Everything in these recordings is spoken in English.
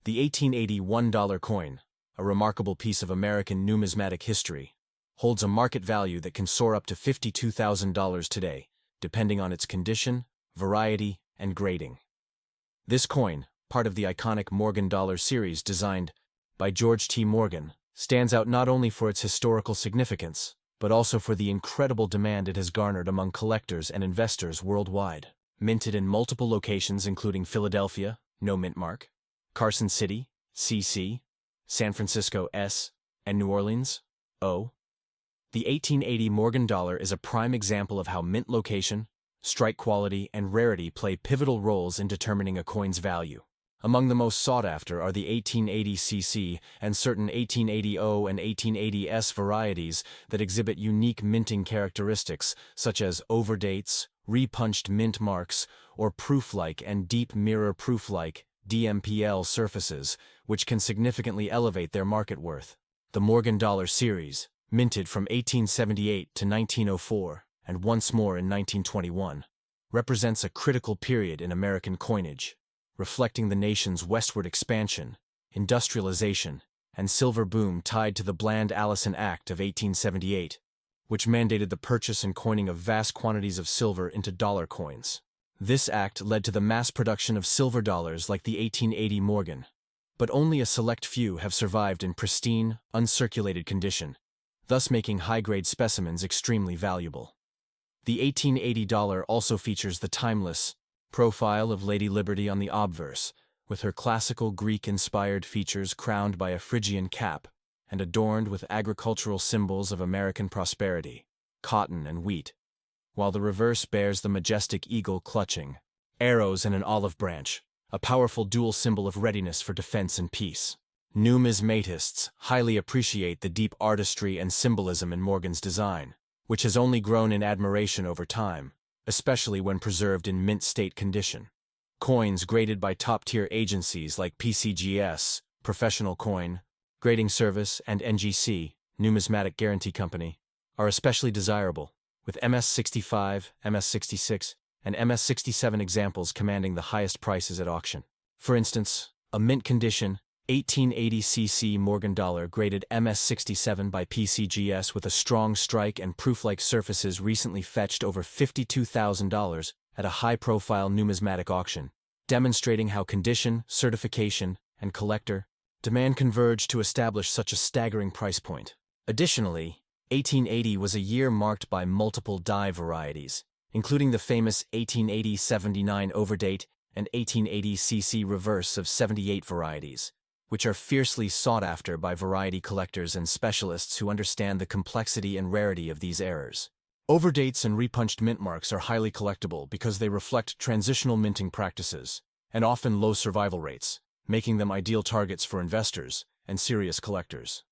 The 1880 $1 coin, a remarkable piece of American numismatic history, holds a market value that can soar up to $52,000 today, depending on its condition, variety, and grading. This coin, part of the iconic Morgan dollar series designed by George T. Morgan, stands out not only for its historical significance, but also for the incredible demand it has garnered among collectors and investors worldwide. Minted in multiple locations including Philadelphia, no mint mark, Carson City, CC, San Francisco, S, and New Orleans, O. The 1880 Morgan dollar is a prime example of how mint location, strike quality, and rarity play pivotal roles in determining a coin's value. Among the most sought after are the 1880 CC and certain 1880 O and 1880 S varieties that exhibit unique minting characteristics such as overdates, repunched mint marks, or proof-like and deep mirror proof-like DMPL surfaces, which can significantly elevate their market worth. The Morgan dollar series, minted from 1878 to 1904 and once more in 1921, represents a critical period in American coinage, reflecting the nation's westward expansion, industrialization, and silver boom tied to the Bland Allison Act of 1878, which mandated the purchase and coining of vast quantities of silver into dollar coins. This act led to the mass production of silver dollars like the 1880 Morgan, but only a select few have survived in pristine, uncirculated condition, thus making high-grade specimens extremely valuable. The 1880 dollar also features the timeless profile of Lady Liberty on the obverse, with her classical Greek-inspired features crowned by a Phrygian cap and adorned with agricultural symbols of American prosperity, cotton and wheat, while the reverse bears the majestic eagle clutching arrows and an olive branch, a powerful dual symbol of readiness for defense and peace. Numismatists highly appreciate the deep artistry and symbolism in Morgan's design, which has only grown in admiration over time, especially when preserved in mint state condition. Coins graded by top-tier agencies like PCGS, Professional Coin, Grading Service, and NGC, Numismatic Guarantee Company, are especially desirable, with MS-65, MS-66, and MS-67 examples commanding the highest prices at auction. For instance, a mint condition 1880 CC Morgan dollar graded MS-67 by PCGS with a strong strike and proof-like surfaces recently fetched over $52,000 at a high-profile numismatic auction, demonstrating how condition, certification, and collector demand converge to establish such a staggering price point. Additionally, 1880 was a year marked by multiple die varieties, including the famous 1880-79 overdate and 1880 CC reverse of 78 varieties, which are fiercely sought after by variety collectors and specialists who understand the complexity and rarity of these errors. Overdates and repunched mint marks are highly collectible because they reflect transitional minting practices and often low survival rates, making them ideal targets for investors and serious collectors.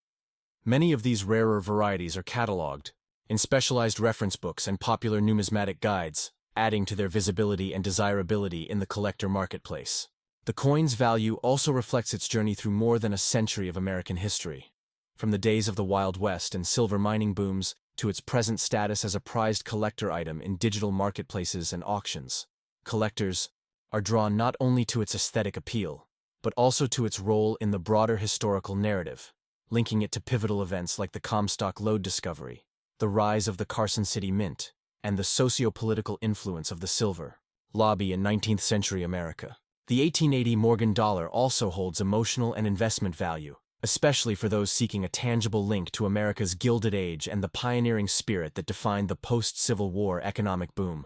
Many of these rarer varieties are cataloged in specialized reference books and popular numismatic guides, adding to their visibility and desirability in the collector marketplace. The coin's value also reflects its journey through more than a century of American history, from the days of the Wild West and silver mining booms to its present status as a prized collector item in digital marketplaces and auctions. Collectors are drawn not only to its aesthetic appeal, but also to its role in the broader historical narrative, linking it to pivotal events like the Comstock Lode discovery, the rise of the Carson City Mint, and the socio-political influence of the silver lobby in 19th century America. The 1880 Morgan dollar also holds emotional and investment value, especially for those seeking a tangible link to America's Gilded Age and the pioneering spirit that defined the post-Civil War economic boom.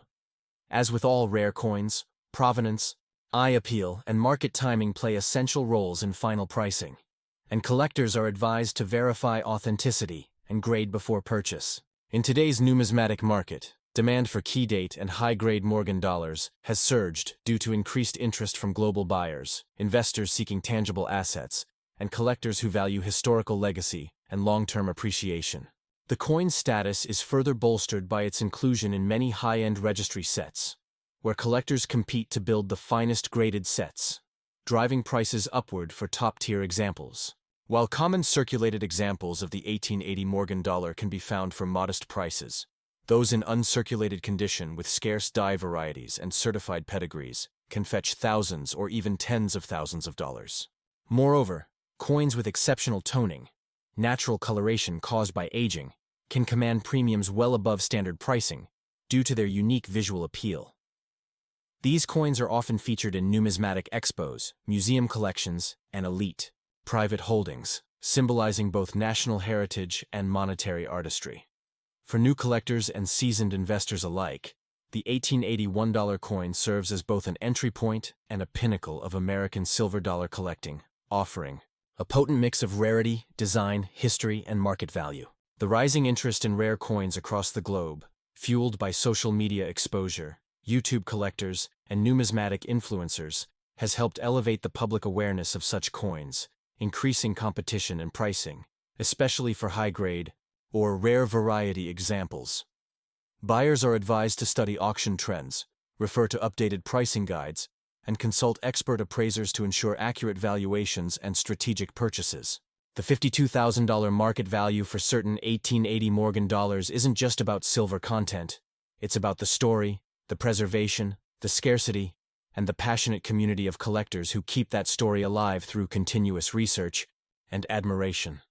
As with all rare coins, provenance, eye appeal, and market timing play essential roles in final pricing, and collectors are advised to verify authenticity and grade before purchase. In today's numismatic market, demand for key-date and high-grade Morgan dollars has surged due to increased interest from global buyers, investors seeking tangible assets, and collectors who value historical legacy and long-term appreciation. The coin's status is further bolstered by its inclusion in many high-end registry sets, where collectors compete to build the finest graded sets, driving prices upward for top-tier examples. While common circulated examples of the 1880 Morgan dollar can be found for modest prices, those in uncirculated condition with scarce die varieties and certified pedigrees can fetch thousands or even tens of thousands of dollars. Moreover, coins with exceptional toning, natural coloration caused by aging, can command premiums well above standard pricing due to their unique visual appeal. These coins are often featured in numismatic expos, museum collections, and elite, private holdings, symbolizing both national heritage and monetary artistry. For new collectors and seasoned investors alike, the 1880 $1 coin serves as both an entry point and a pinnacle of American silver dollar collecting, offering a potent mix of rarity, design, history, and market value. The rising interest in rare coins across the globe, fueled by social media exposure, YouTube collectors, and numismatic influencers, has helped elevate the public awareness of such coins, increasing competition and pricing, especially for high-grade or rare variety examples. Buyers are advised to study auction trends, refer to updated pricing guides, and consult expert appraisers to ensure accurate valuations and strategic purchases. The $52,000 market value for certain 1880 Morgan dollars isn't just about silver content. It's about the story, the preservation, the scarcity, and the passionate community of collectors who keep that story alive through continuous research and admiration.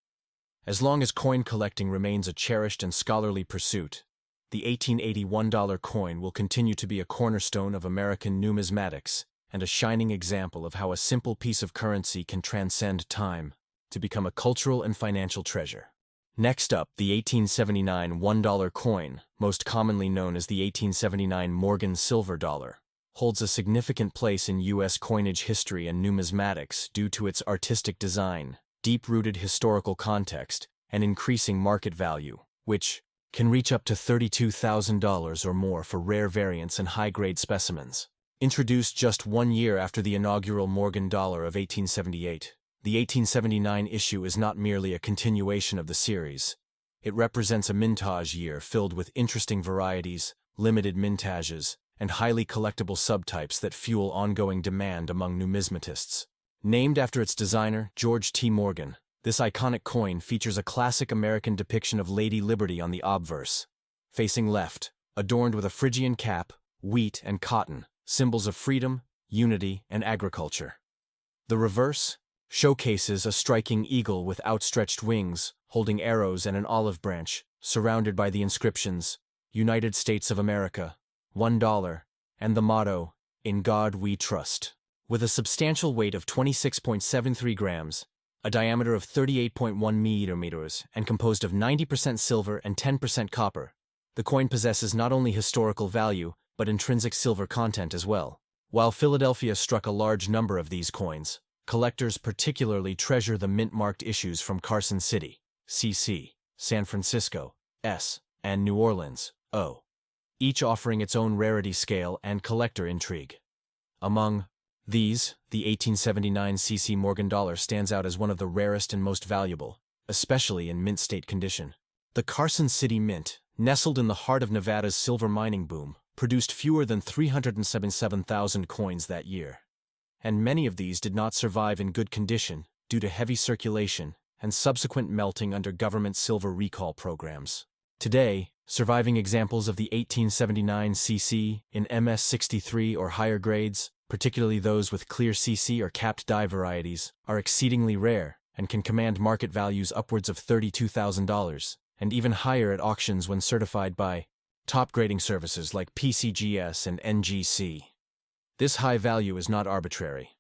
As long as coin collecting remains a cherished and scholarly pursuit, the 1880 $1 coin will continue to be a cornerstone of American numismatics and a shining example of how a simple piece of currency can transcend time to become a cultural and financial treasure. Next up, the 1879 $1 coin, most commonly known as the 1879 Morgan silver dollar, holds a significant place in U.S. coinage history and numismatics due to its artistic design, deep-rooted historical context, and increasing market value, which can reach up to $32,000 or more for rare variants and high-grade specimens. Introduced just 1 year after the inaugural Morgan dollar of 1878, the 1879 issue is not merely a continuation of the series. It represents a mintage year filled with interesting varieties, limited mintages, and highly collectible subtypes that fuel ongoing demand among numismatists. Named after its designer, George T. Morgan, this iconic coin features a classic American depiction of Lady Liberty on the obverse, facing left, adorned with a Phrygian cap, wheat, and cotton, symbols of freedom, unity, and agriculture. The reverse showcases a striking eagle with outstretched wings, holding arrows and an olive branch, surrounded by the inscriptions, United States of America, $1, and the motto, In God We Trust. With a substantial weight of 26.73 grams, a diameter of 38.1 millimeters, and composed of 90% silver and 10% copper, the coin possesses not only historical value, but intrinsic silver content as well. While Philadelphia struck a large number of these coins, collectors particularly treasure the mint-marked issues from Carson City, CC, San Francisco, S, and New Orleans, O, each offering its own rarity scale and collector intrigue. Among these, the 1879 CC Morgan dollar stands out as one of the rarest and most valuable, especially in mint state condition. The Carson City Mint, nestled in the heart of Nevada's silver mining boom, produced fewer than 377,000 coins that year. And many of these did not survive in good condition due to heavy circulation and subsequent melting under government silver recall programs. Today, surviving examples of the 1879 CC in MS-63 or higher grades, particularly those with clear CC or capped die varieties, are exceedingly rare and can command market values upwards of $32,000, and even higher at auctions when certified by top grading services like PCGS and NGC. This high value is not arbitrary.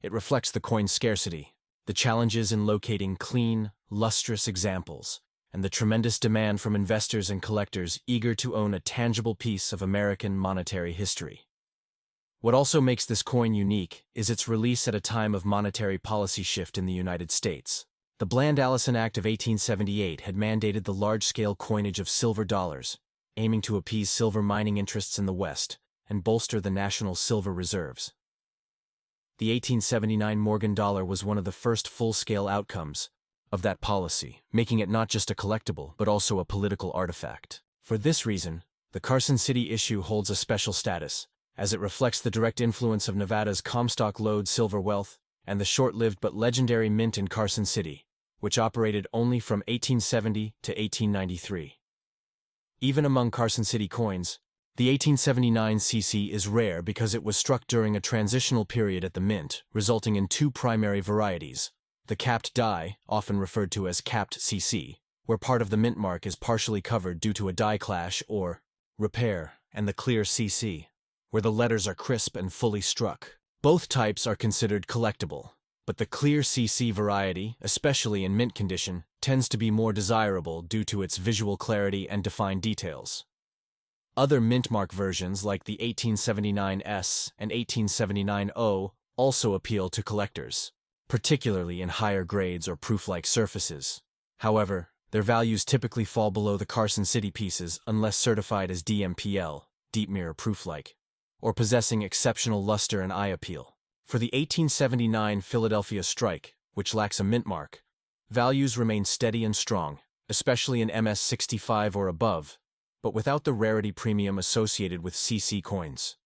It reflects the coin's scarcity, the challenges in locating clean, lustrous examples, and the tremendous demand from investors and collectors eager to own a tangible piece of American monetary history. What also makes this coin unique is its release at a time of monetary policy shift in the United States. The Bland-Allison Act of 1878 had mandated the large-scale coinage of silver dollars, aiming to appease silver mining interests in the West and bolster the national silver reserves. The 1879 Morgan dollar was one of the first full-scale outcomes of that policy, making it not just a collectible but also a political artifact. For this reason, the Carson City issue holds a special status, as it reflects the direct influence of Nevada's Comstock Lode silver wealth and the short-lived but legendary mint in Carson City, which operated only from 1870 to 1893. Even among Carson City coins, The 1879 CC is rare because it was struck during a transitional period at the mint, resulting in two primary varieties: the capped die, often referred to as capped CC, where part of the mint mark is partially covered due to a die clash or repair, and the clear CC, where the letters are crisp and fully struck. Both types are considered collectible, but the clear CC variety, especially in mint condition, tends to be more desirable due to its visual clarity and defined details. Other mint mark versions like the 1879S and 1879O also appeal to collectors, particularly in higher grades or proof-like surfaces. However, their values typically fall below the Carson City pieces unless certified as DMPL, deep mirror proof-like, or possessing exceptional luster and eye appeal. For the 1879 Philadelphia Strike, which lacks a mint mark, values remain steady and strong, especially in MS65 or above, but without the rarity premium associated with CC coins.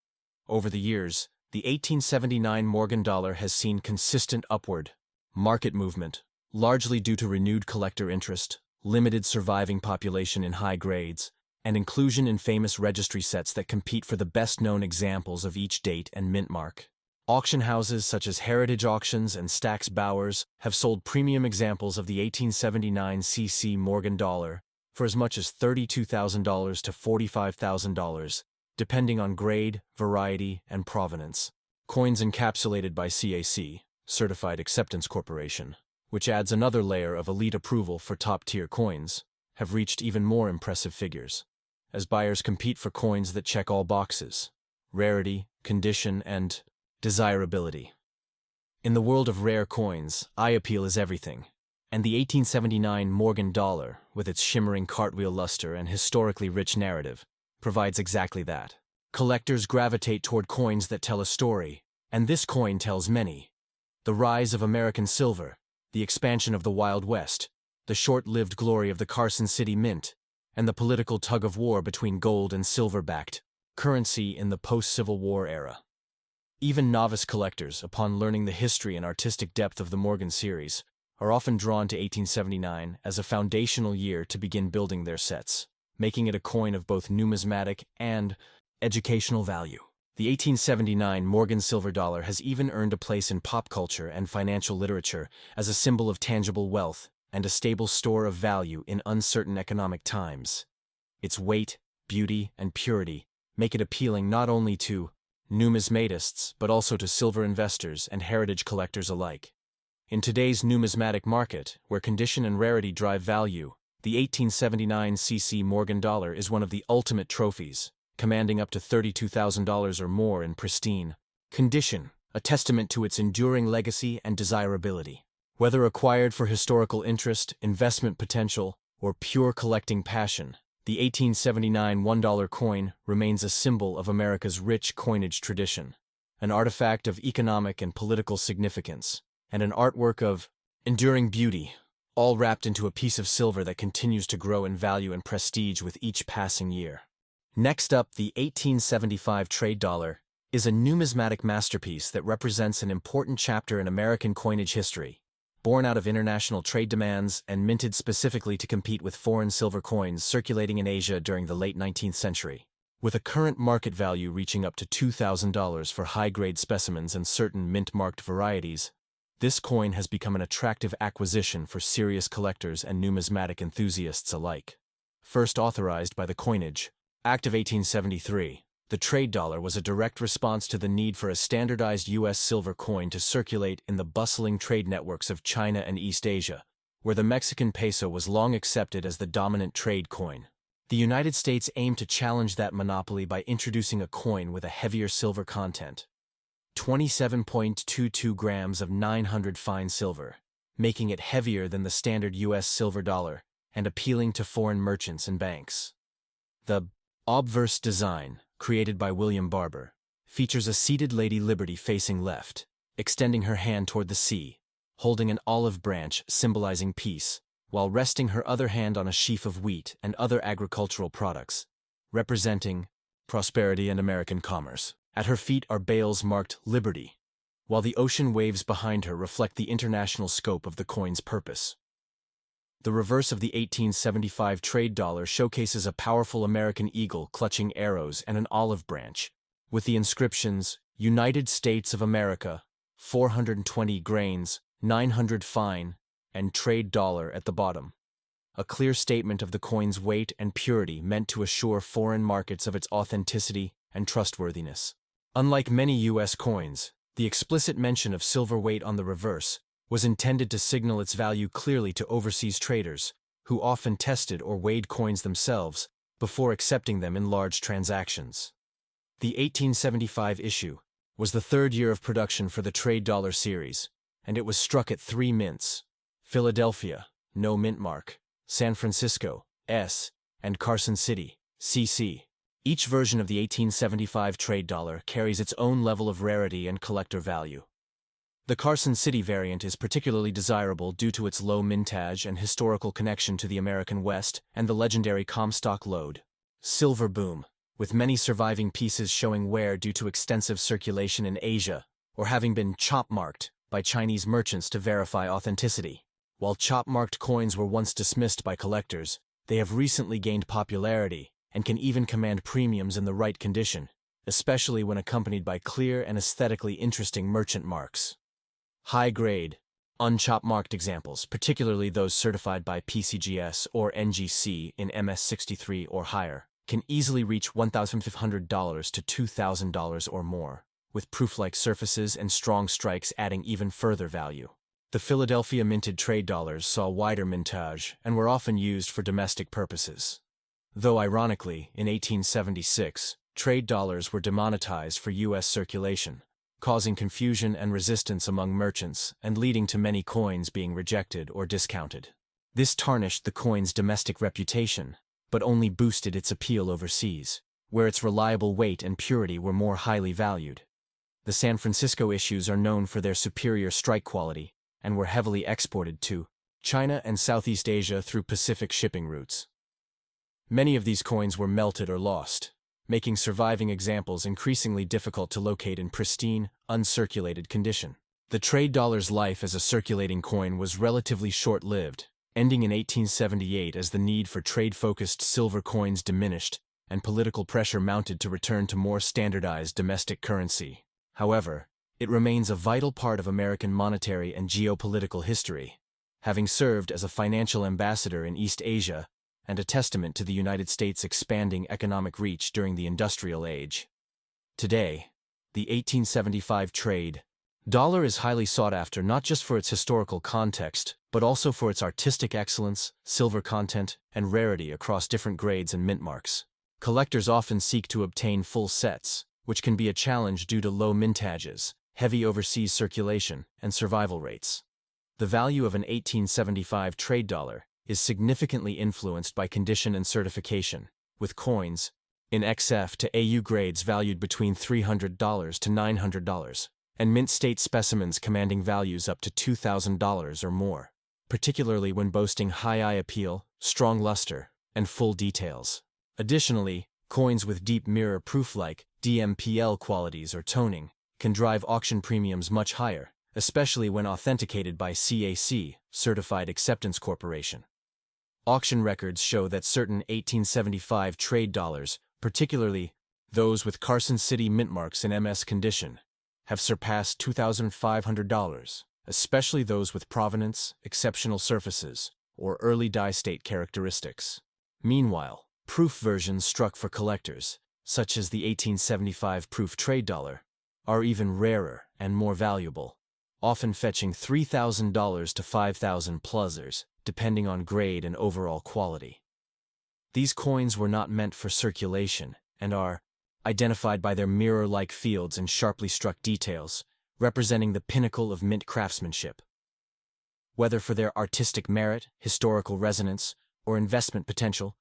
Over the years, the 1879 Morgan dollar has seen consistent upward market movement, largely due to renewed collector interest, limited surviving population in high grades, and inclusion in famous registry sets that compete for the best-known examples of each date and mint mark. Auction houses such as Heritage Auctions and Stack's Bowers have sold premium examples of the 1879 CC Morgan dollar for as much as $32,000 to $45,000, depending on grade, variety, and provenance. Coins encapsulated by CAC, Certified Acceptance Corporation, which adds another layer of elite approval for top-tier coins, have reached even more impressive figures, as buyers compete for coins that check all boxes: rarity, condition, and desirability. In the world of rare coins, eye appeal is everything, and the 1879 Morgan dollar, with its shimmering cartwheel luster and historically rich narrative, provides exactly that. Collectors gravitate toward coins that tell a story, and this coin tells many. The rise of American silver, the expansion of the Wild West, the short-lived glory of the Carson City Mint, and the political tug-of-war between gold and silver-backed currency in the post-Civil War era. Even novice collectors, upon learning the history and artistic depth of the Morgan series, are often drawn to 1879 as a foundational year to begin building their sets, making it a coin of both numismatic and educational value. The 1879 Morgan silver dollar has even earned a place in pop culture and financial literature as a symbol of tangible wealth and a stable store of value in uncertain economic times. Its weight, beauty, and purity make it appealing not only to numismatists but also to silver investors and heritage collectors alike. In today's numismatic market, where condition and rarity drive value, the 1879 CC Morgan dollar is one of the ultimate trophies, commanding up to $32,000 or more in pristine condition, a testament to its enduring legacy and desirability. Whether acquired for historical interest, investment potential, or pure collecting passion, the 1879 $1 coin remains a symbol of America's rich coinage tradition, an artifact of economic and political significance, and an artwork of enduring beauty, all wrapped into a piece of silver that continues to grow in value and prestige with each passing year. Next up, the 1875 trade dollar is a numismatic masterpiece that represents an important chapter in American coinage history, born out of international trade demands and minted specifically to compete with foreign silver coins circulating in Asia during the late 19th century. With a current market value reaching up to $2,000 for high-grade specimens and certain mint-marked varieties, this coin has become an attractive acquisition for serious collectors and numismatic enthusiasts alike. First authorized by the Coinage Act of 1873, the trade dollar was a direct response to the need for a standardized U.S. silver coin to circulate in the bustling trade networks of China and East Asia, where the Mexican peso was long accepted as the dominant trade coin. The United States aimed to challenge that monopoly by introducing a coin with a heavier silver content, 27.22 grams of 900 fine silver, making it heavier than the standard U.S. silver dollar and appealing to foreign merchants and banks. The obverse design, created by William Barber, features a seated Lady Liberty facing left, extending her hand toward the sea, holding an olive branch symbolizing peace, while resting her other hand on a sheaf of wheat and other agricultural products, representing prosperity and American commerce. At her feet are bales marked Liberty, while the ocean waves behind her reflect the international scope of the coin's purpose. The reverse of the 1875 trade dollar showcases a powerful American eagle clutching arrows and an olive branch, with the inscriptions, United States of America, 420 grains, 900 fine, and trade dollar at the bottom. A clear statement of the coin's weight and purity meant to assure foreign markets of its authenticity and trustworthiness. Unlike many U.S. coins, the explicit mention of silver weight on the reverse was intended to signal its value clearly to overseas traders, who often tested or weighed coins themselves before accepting them in large transactions. The 1875 issue was the third year of production for the trade dollar series, and it was struck at 3 mints: Philadelphia, no mint mark; San Francisco, S, and Carson City, CC. Each version of the 1875 trade dollar carries its own level of rarity and collector value. The Carson City variant is particularly desirable due to its low mintage and historical connection to the American West and the legendary Comstock lode. Silver boom, with many surviving pieces showing wear due to extensive circulation in Asia, or having been chop-marked by Chinese merchants to verify authenticity. While chop-marked coins were once dismissed by collectors, they have recently gained popularity and can even command premiums in the right condition, especially when accompanied by clear and aesthetically interesting merchant marks. High-grade, unchop-marked examples, particularly those certified by PCGS or NGC in MS63 or higher, can easily reach $1,500 to $2,000 or more, with proof-like surfaces and strong strikes adding even further value. The Philadelphia minted trade dollars saw wider mintage and were often used for domestic purposes. Though ironically, in 1876, trade dollars were demonetized for U.S. circulation, causing confusion and resistance among merchants and leading to many coins being rejected or discounted. This tarnished the coin's domestic reputation, but only boosted its appeal overseas, where its reliable weight and purity were more highly valued. The San Francisco issues are known for their superior strike quality and were heavily exported to China and Southeast Asia through Pacific shipping routes. Many of these coins were melted or lost, making surviving examples increasingly difficult to locate in pristine, uncirculated condition. The trade dollar's life as a circulating coin was relatively short-lived, ending in 1878 as the need for trade-focused silver coins diminished and political pressure mounted to return to more standardized domestic currency. However, it remains a vital part of American monetary and geopolitical history, having served as a financial ambassador in East Asia and a testament to the United States' expanding economic reach during the Industrial Age. Today, the 1875 trade dollar is highly sought after not just for its historical context, but also for its artistic excellence, silver content, and rarity across different grades and mint marks. Collectors often seek to obtain full sets, which can be a challenge due to low mintages, heavy overseas circulation, and survival rates. The value of an 1875 trade dollar is significantly influenced by condition and certification, with coins in XF to AU grades valued between $300 to $900, and mint state specimens commanding values up to $2,000 or more, particularly when boasting high eye appeal, strong luster, and full details. Additionally, coins with deep mirror proof-like DMPL qualities or toning can drive auction premiums much higher, especially when authenticated by CAC, Certified Acceptance Corporation. Auction records show that certain 1875 trade dollars, particularly those with Carson City mint marks in MS condition, have surpassed $2,500, especially those with provenance, exceptional surfaces, or early die state characteristics. Meanwhile, proof versions struck for collectors, such as the 1875 proof trade dollar, are even rarer and more valuable, often fetching $3,000 to $5,000+, depending on grade and overall quality. These coins were not meant for circulation and are identified by their mirror-like fields and sharply struck details, representing the pinnacle of mint craftsmanship. Whether for their artistic merit, historical resonance, or investment potential,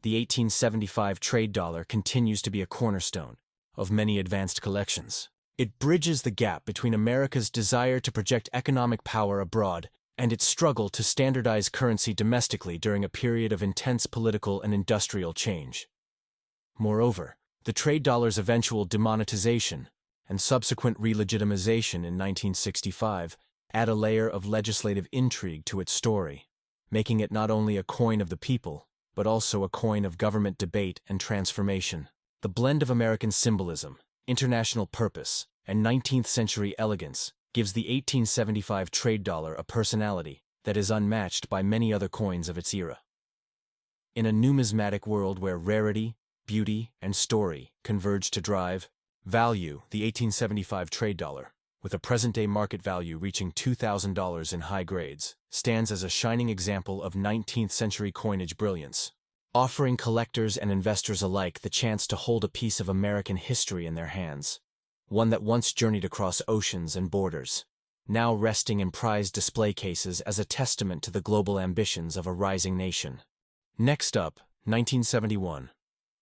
the 1875 trade dollar continues to be a cornerstone of many advanced collections. It bridges the gap between America's desire to project economic power abroad and its struggle to standardize currency domestically during a period of intense political and industrial change. Moreover, the trade dollar's eventual demonetization and subsequent re-legitimization in 1965 add a layer of legislative intrigue to its story. making it not only a coin of the people, but also a coin of government debate and transformation. The blend of American symbolism, international purpose, and 19th-century elegance gives the 1875 trade dollar a personality that is unmatched by many other coins of its era. In a numismatic world where rarity, beauty, and story converge to drive value, the 1875 trade dollar, with a present-day market value reaching $2,000 in high grades, stands as a shining example of 19th-century coinage brilliance, offering collectors and investors alike the chance to hold a piece of American history in their hands, one that once journeyed across oceans and borders, now resting in prized display cases as a testament to the global ambitions of a rising nation. Next up, 1971.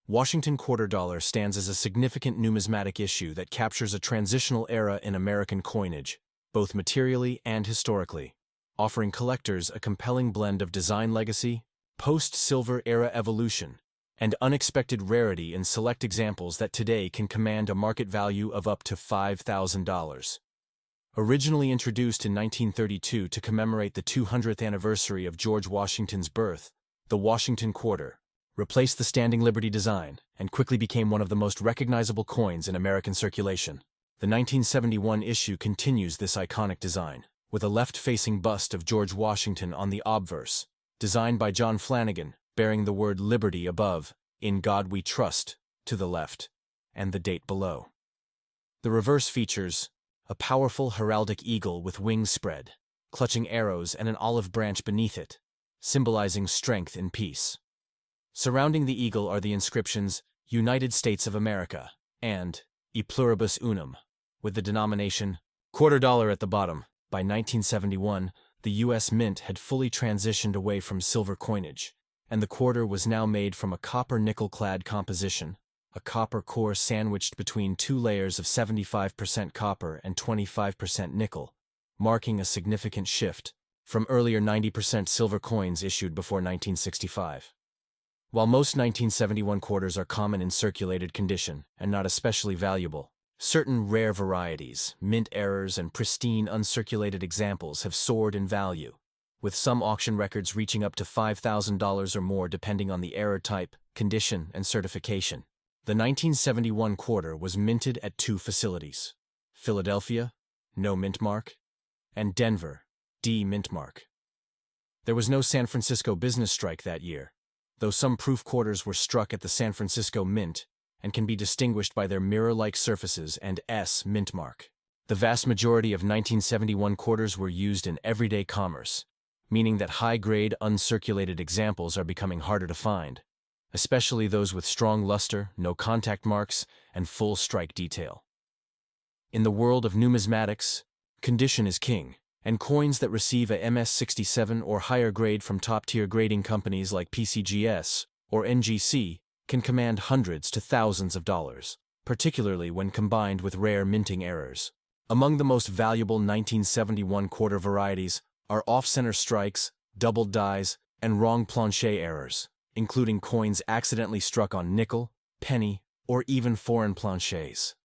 Washington quarter dollar stands as a significant numismatic issue that captures a transitional era in American coinage, both materially and historically, offering collectors a compelling blend of design legacy, post-silver era evolution, and unexpected rarity in select examples that today can command a market value of up to $5,000. Originally introduced in 1932 to commemorate the 200th anniversary of George Washington's birth, the Washington quarter replaced the standing Liberty design and quickly became one of the most recognizable coins in American circulation. The 1971 issue continues this iconic design, with a left-facing bust of George Washington on the obverse, designed by John Flanagan, bearing the word Liberty above, "In God We Trust," to the left, and the date below. The reverse features a powerful heraldic eagle with wings spread, clutching arrows and an olive branch beneath it, symbolizing strength in peace. Surrounding the eagle are the inscriptions United States of America and E Pluribus Unum, with the denomination quarter dollar at the bottom. By 1971, the U.S. Mint had fully transitioned away from silver coinage, and the quarter was now made from a copper-nickel-clad composition, a copper core sandwiched between two layers of 75% copper and 25% nickel, marking a significant shift from earlier 90% silver coins issued before 1965. While most 1971 quarters are common in circulated condition and not especially valuable, certain rare varieties, mint errors, and pristine uncirculated examples have soared in value, with some auction records reaching up to $5,000 or more depending on the error type, condition, and certification. The 1971 quarter was minted at two facilities: Philadelphia, no mint mark, and Denver, D mint mark. There was no San Francisco business strike that year, though some proof quarters were struck at the San Francisco Mint and can be distinguished by their mirror-like surfaces and S mint mark. The vast majority of 1971 quarters were used in everyday commerce, meaning that high-grade, uncirculated examples are becoming harder to find, especially those with strong luster, no contact marks, and full strike detail. In the world of numismatics, condition is king, and coins that receive a MS67 or higher grade from top-tier grading companies like PCGS or NGC can command hundreds to thousands of dollars, particularly when combined with rare minting errors. Among the most valuable 1971 quarter varieties are off-center strikes, doubled dies, and wrong plancher errors, including coins accidentally struck on nickel, penny, or even foreign planchers.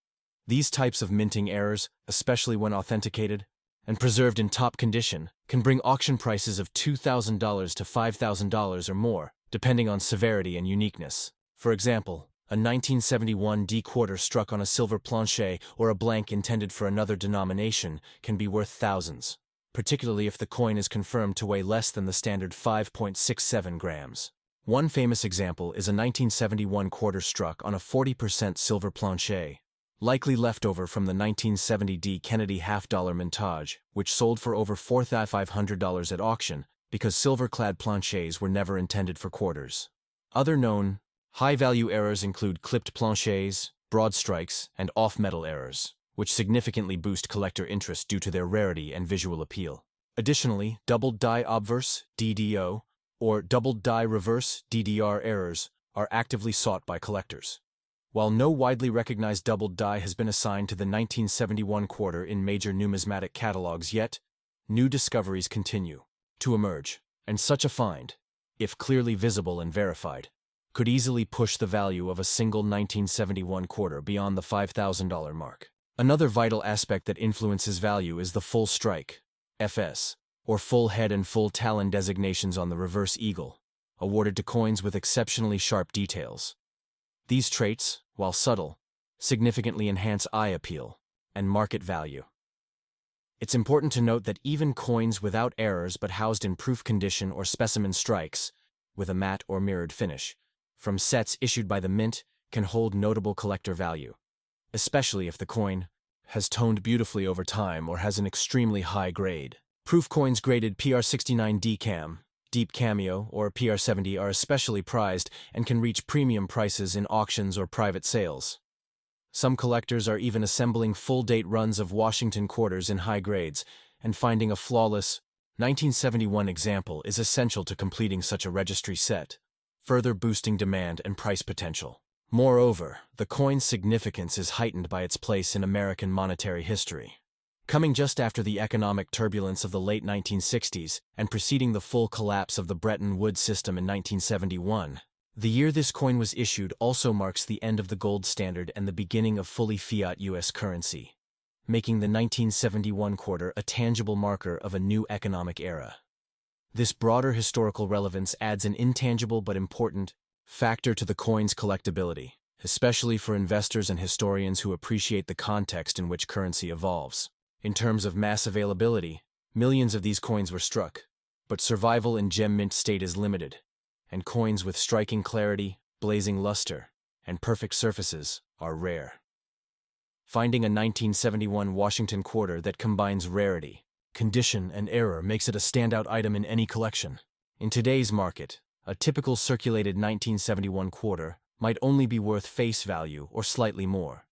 These types of minting errors, especially when authenticated and preserved in top condition, can bring auction prices of $2,000 to $5,000 or more, depending on severity and uniqueness. For example, a 1971 D quarter struck on a silver plancher or a blank intended for another denomination can be worth thousands, particularly if the coin is confirmed to weigh less than the standard 5.67 grams. One famous example is a 1971 quarter struck on a 40% silver plancher, likely leftover from the 1970 D Kennedy half-dollar mintage, which sold for over $4,500 at auction because silver-clad planchers were never intended for quarters. Other known high-value errors include clipped planchers, broad strikes, and off-metal errors, which significantly boost collector interest due to their rarity and visual appeal. Additionally, doubled die obverse (DDO) or doubled die reverse (DDR) errors are actively sought by collectors. While no widely recognized doubled die has been assigned to the 1971 quarter in major numismatic catalogs yet, new discoveries continue to emerge, and such a find, if clearly visible and verified, could easily push the value of a single 1971 quarter beyond the $5,000 mark. Another vital aspect that influences value is the full strike, FS, or full head and full talon designations on the reverse eagle, awarded to coins with exceptionally sharp details. These traits, while subtle, significantly enhance eye appeal and market value. It's important to note that even coins without errors but housed in proof condition or specimen strikes, with a matte or mirrored finish, from sets issued by the mint, can hold notable collector value, especially if the coin has toned beautifully over time or has an extremely high grade. Proof coins graded PR69 DCAM, Deep Cameo, or PR70 are especially prized and can reach premium prices in auctions or private sales. Some collectors are even assembling full-date runs of Washington quarters in high grades, and finding a flawless 1971 example is essential to completing such a registry set, further boosting demand and price potential. Moreover, the coin's significance is heightened by its place in American monetary history. Coming just after the economic turbulence of the late 1960s and preceding the full collapse of the Bretton Woods system in 1971, the year this coin was issued also marks the end of the gold standard and the beginning of fully fiat U.S. currency, making the 1971 quarter a tangible marker of a new economic era. This broader historical relevance adds an intangible but important factor to the coin's collectability, especially for investors and historians who appreciate the context in which currency evolves. In terms of mass availability, millions of these coins were struck, but survival in gem mint state is limited, and coins with striking clarity, blazing luster, and perfect surfaces are rare. Finding a 1971 Washington quarter that combines rarity, condition, and error makes it a standout item in any collection. In today's market, a typical circulated 1971 quarter might only be worth face value or slightly more,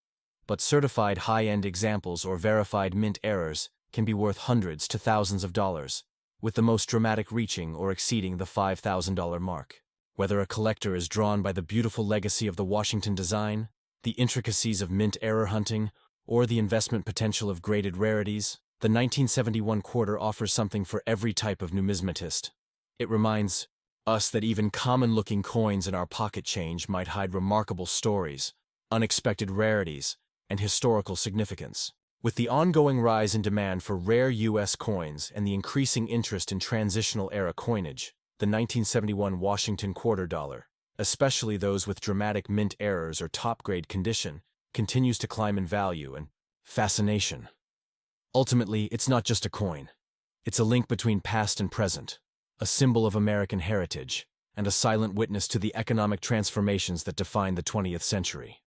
but certified high-end examples or verified mint errors can be worth hundreds to thousands of dollars, with the most dramatic reaching or exceeding the $5,000 mark. Whether a collector is drawn by the beautiful legacy of the Washington design, the intricacies of mint error hunting, or the investment potential of graded rarities, the 1971 quarter offers something for every type of numismatist. It reminds us that even common-looking coins in our pocket change might hide remarkable stories, unexpected rarities, and historical significance. With the ongoing rise in demand for rare U.S. coins and the increasing interest in transitional-era coinage, the 1971 Washington quarter dollar, especially those with dramatic mint errors or top-grade condition, continues to climb in value and fascination. Ultimately, it's not just a coin. It's a link between past and present, a symbol of American heritage, and a silent witness to the economic transformations that define the 20th century.